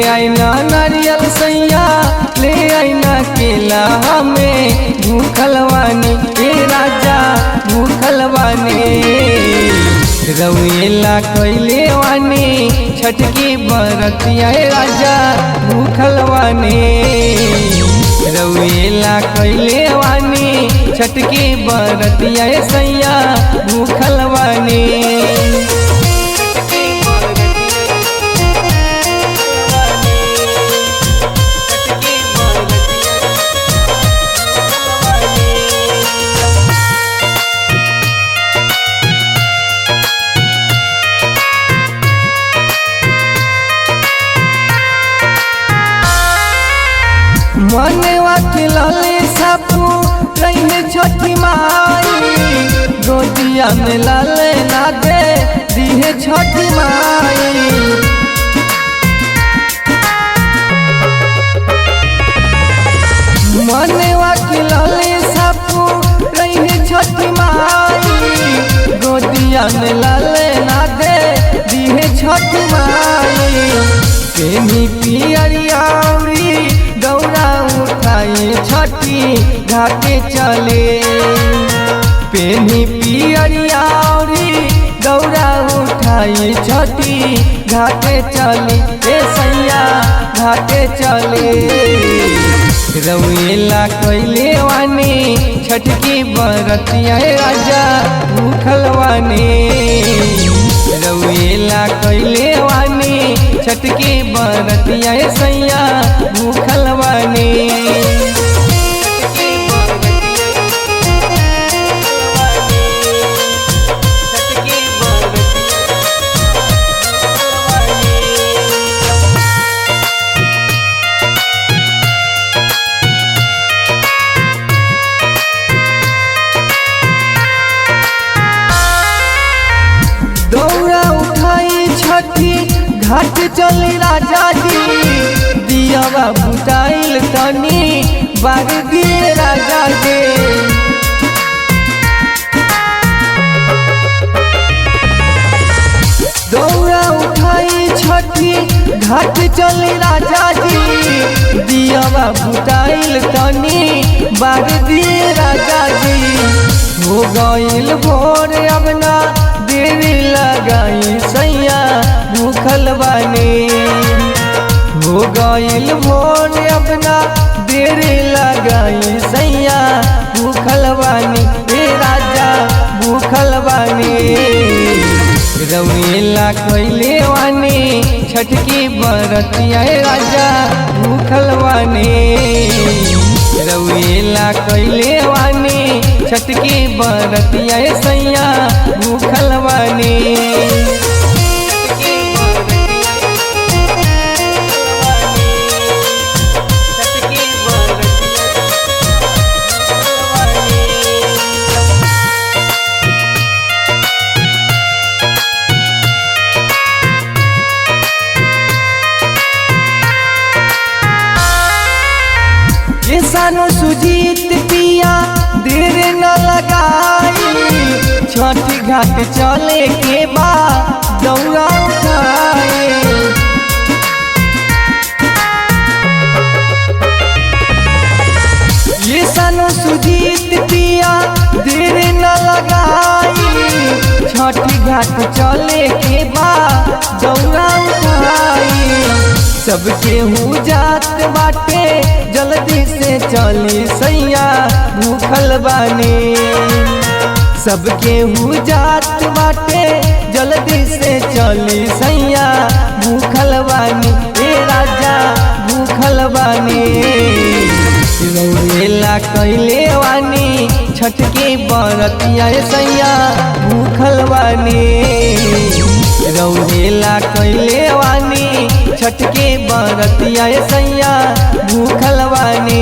आईना नारियल सैया ले आईना केला हमें भूखलवानी ए राजा भूखलवानी रउएला कैले वानी छटकी बरतिया राजा भूखलवानी रउएला कैले वानी छटकी बरतिया सैया भूखलवानी मनवा के लाले सापू रही छठी माई गोदिया में लाले ना दे दिहे छठी माई मनवा के लाले सापू रही छठी माई गोदिया में लाले ना दे दिहे छठी माई केनी पियरियाउरी दौड़ा उठाए छठी घाटे चले पेनी पियरियाउरी दौड़ा उठाए छठी घाटे चले ए सैया घाटे चले रउएला कैले वानी छटकी बरतिया राजा भूखलवानी रउएला कैले वानी छटकी बरतिया सैया भूखलवानी दौड़ा उठाई छठी घाट चली राजा जी दिया बुताइल तनी बार दिए राजा जी दौड़ा उठाई छठी घाट चली राजा जी दिया बुताइल तनी बार दिए राजा जी हो गईल भोर अब ना देरी लगाई सैया भूखलवानी हो गईल भोर अपना देरी लगाई सैया भूखलवानी ए राजा भूखलवानी रउएला कैले वानी छटकी बरतिया राजा भूखलवानी रउएला कैले वानी छटकी बरतिया सैया भूखलवानी सानो सुजीत पिया देर न लगाई छठी घाट चले के बाद दौड़ा उठाए ये सानो सुजीत पिया देर न लगाई छठी घाट चले के बाद दौड़ा उठाई सबके हूँ जात बाटे जल्दी से चली सैया भूखलवानी सबके हूँ जात बाटे जल्दी से चली सैया भूखलवानी ए राजा भूखलवानी रउएला कैले वानी छटकी बरतिया सैया भूखलवानी रउएला कैले वानी छटकी बरतिया सैया भूखलवानी।